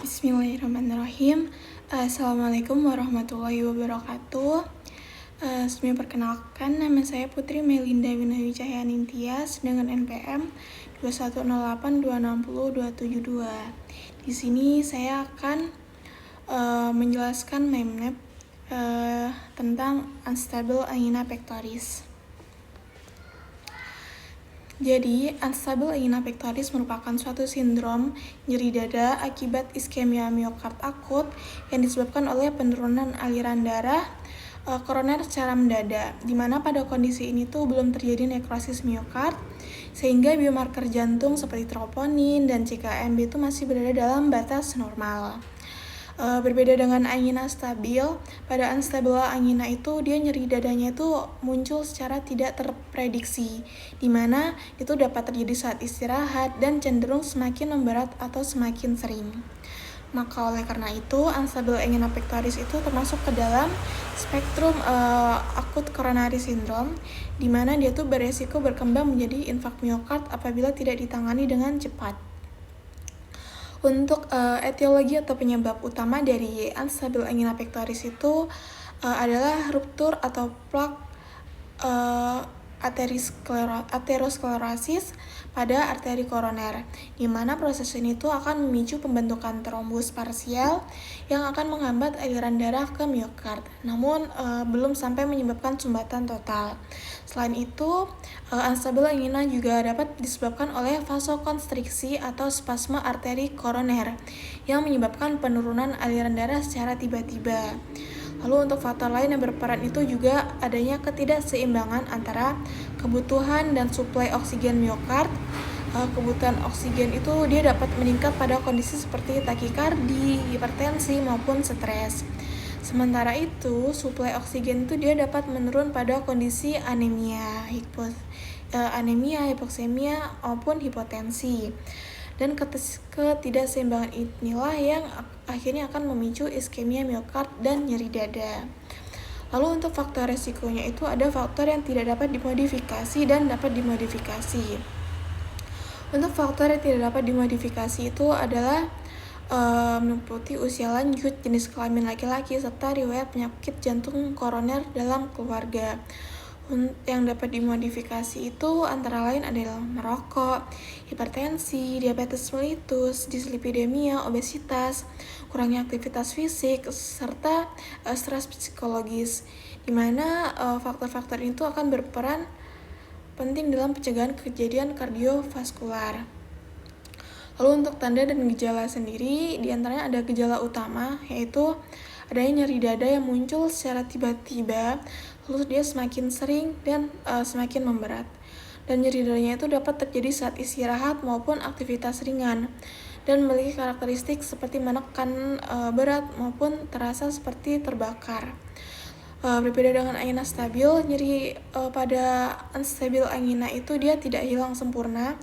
Bismillahirrahmanirrahim. Assalamualaikum warahmatullahi wabarakatuh. Sebelumnya perkenalkan, nama saya Putri Melinda Winawijaya Nintias dengan NPM 2108260.272. Di sini saya akan menjelaskan mind map tentang unstable angina pectoris. Jadi, unstable angina pectoris merupakan suatu sindrom nyeri dada akibat iskemia miokard akut yang disebabkan oleh penurunan aliran darah koroner secara mendadak, di mana pada kondisi ini tuh belum terjadi nekrosis miokard, sehingga biomarker jantung seperti troponin dan CKMB itu masih berada dalam batas normal. Berbeda dengan angina stabil, pada unstable angina itu dia nyeri dadanya itu muncul secara tidak terprediksi, di mana itu dapat terjadi saat istirahat dan cenderung semakin memberat atau semakin sering. Maka oleh karena itu, unstable angina pectoris itu termasuk ke dalam spektrum akut coronary syndrome, di mana dia tuh beresiko berkembang menjadi infark miokard apabila tidak ditangani dengan cepat. Untuk etiologi atau penyebab utama dari unstable angina pectoris itu adalah ruptur atau plak aterosklerosis pada arteri koroner, di mana proses ini tuh akan memicu pembentukan trombus parsial yang akan menghambat aliran darah ke miokard, namun belum sampai menyebabkan sumbatan total. Selain itu, unstable angina juga dapat disebabkan oleh vasokonstriksi atau spasme arteri koroner yang menyebabkan penurunan aliran darah secara tiba-tiba. Lalu untuk faktor lain yang berperan itu juga adanya ketidakseimbangan antara kebutuhan dan suplai oksigen miokard. Kebutuhan oksigen itu dia dapat meningkat pada kondisi seperti takikardi, hipertensi maupun stres. Sementara itu, suplai oksigen itu dia dapat menurun pada kondisi anemia, hipoksemia maupun hipotensi. Dan ketidakseimbangan inilah yang akhirnya akan memicu iskemia miokard dan nyeri dada. Lalu untuk faktor resikonya itu ada faktor yang tidak dapat dimodifikasi dan dapat dimodifikasi. Untuk faktor yang tidak dapat dimodifikasi itu adalah meliputi usia lanjut, jenis kelamin laki-laki, serta riwayat penyakit jantung koroner dalam keluarga. Yang dapat dimodifikasi itu antara lain adalah merokok, hipertensi, diabetes mellitus, dislipidemia, obesitas, kurangnya aktivitas fisik, serta stres psikologis, di mana faktor-faktor itu akan berperan penting dalam pencegahan kejadian kardiovaskular. Lalu untuk tanda dan gejala sendiri, diantaranya ada gejala utama, yaitu adanya nyeri dada yang muncul secara tiba-tiba, lalu dia semakin sering dan semakin memberat. Dan nyeri dadanya itu dapat terjadi saat istirahat maupun aktivitas ringan, dan memiliki karakteristik seperti menekan berat maupun terasa seperti terbakar. Berbeda dengan angina stabil, nyeri pada unstable angina itu dia tidak hilang sempurna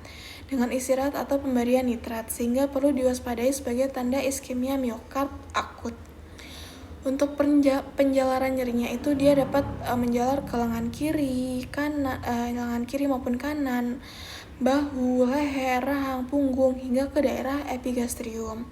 dengan istirahat atau pemberian nitrat, sehingga perlu diwaspadai sebagai tanda iskemia miokard akut. Untuk penjalaran nyerinya itu dia dapat menjalar ke lengan kiri maupun kanan, bahu, leher, rahang, punggung, hingga ke daerah epigastrium.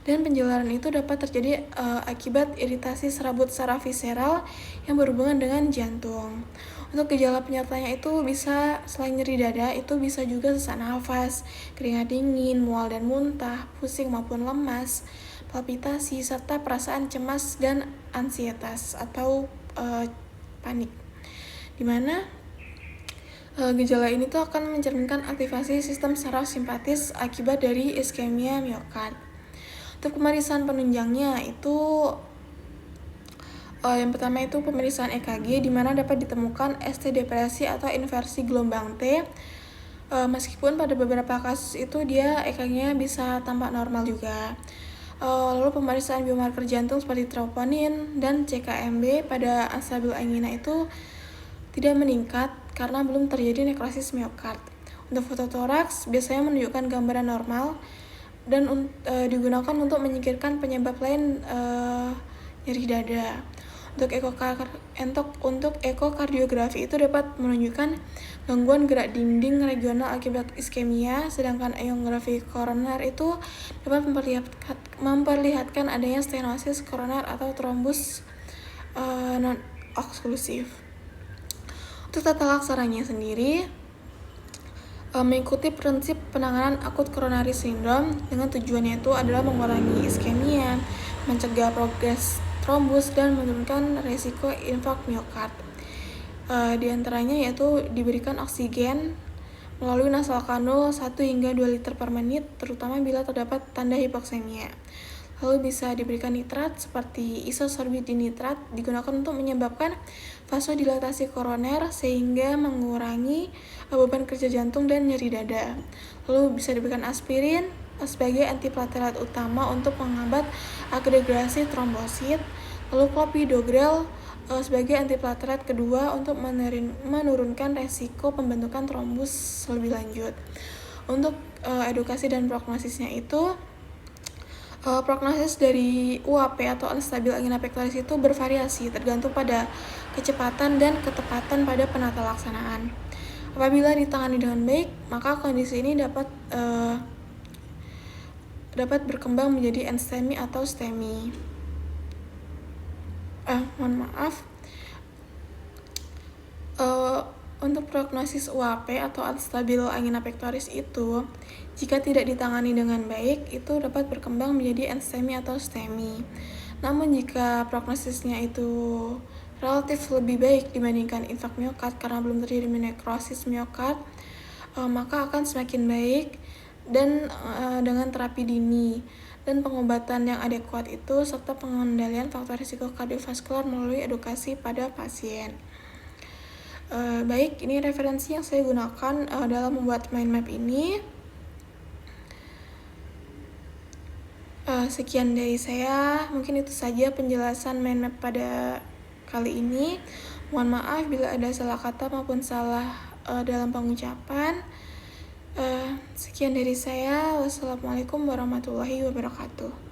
Dan penjalaran itu dapat terjadi akibat iritasi serabut saraf visceral yang berhubungan dengan jantung. Untuk gejala penyertanya itu bisa selain nyeri dada, itu bisa juga sesak nafas, keringat dingin, mual dan muntah, pusing maupun lemas, palpitasi, serta perasaan cemas dan ansietas atau panik. Dimana gejala ini tuh akan mencerminkan aktivasi sistem saraf simpatis akibat dari iskemia miokard. Untuk pemeriksaan penunjangnya itu yang pertama itu pemeriksaan EKG, di mana dapat ditemukan ST depresi atau inversi gelombang T. Meskipun pada beberapa kasus itu dia EKG-nya bisa tampak normal juga. Lalu pemeriksaan biomarker jantung seperti troponin dan CKMB pada unstable angina itu tidak meningkat karena belum terjadi nekrosis miokard. Untuk fototoraks biasanya menunjukkan gambaran normal dan digunakan untuk menyingkirkan penyebab lain nyeri dada. Untuk ekokardiografi itu dapat menunjukkan gangguan gerak dinding regional akibat iskemia, sedangkan angiografi koroner itu dapat memperlihatkan adanya stenosis koroner atau trombus non-oklusif. Untuk tata laksananya sendiri, mengikuti prinsip penanganan akut coronary syndrome dengan tujuannya itu adalah mengurangi iskemia, mencegah progres trombus, dan menurunkan resiko infark miokard. Di antaranya yaitu diberikan oksigen melalui nasal kanul 1 hingga 2 liter per menit, terutama bila terdapat tanda hipoksemia. Lalu bisa diberikan nitrat seperti isosorbidinitrat, digunakan untuk menyebabkan vasodilatasi koroner sehingga mengurangi beban kerja jantung dan nyeri dada. Lalu bisa diberikan aspirin sebagai antiplatelet utama untuk menghambat agregasi trombosit. Lalu clopidogrel sebagai antiplatelet kedua untuk menurunkan resiko pembentukan trombus lebih lanjut. Untuk edukasi dan prognosisnya itu, prognosis dari UAP atau unstable angina pectoris itu bervariasi tergantung pada kecepatan dan ketepatan pada penata laksanaan. Apabila ditangani dengan baik, maka kondisi ini dapat berkembang menjadi NSTEMI atau STEMI. Untuk prognosis UAP atau unstable angina pectoris itu, jika tidak ditangani dengan baik, itu dapat berkembang menjadi NSTEMI atau STEMI. Namun jika prognosisnya itu relatif lebih baik dibandingkan infark miokard karena belum terjadi nekrosis miokard, maka akan semakin baik dan dengan terapi dini dan pengobatan yang adekuat itu serta pengendalian faktor risiko kardiovaskular melalui edukasi pada pasien. Baik, ini referensi yang saya gunakan dalam membuat mind map ini. Sekian dari saya, mungkin itu saja penjelasan mind map pada kali ini. Mohon maaf bila ada salah kata maupun salah dalam pengucapan. Sekian dari saya. Wassalamualaikum warahmatullahi wabarakatuh.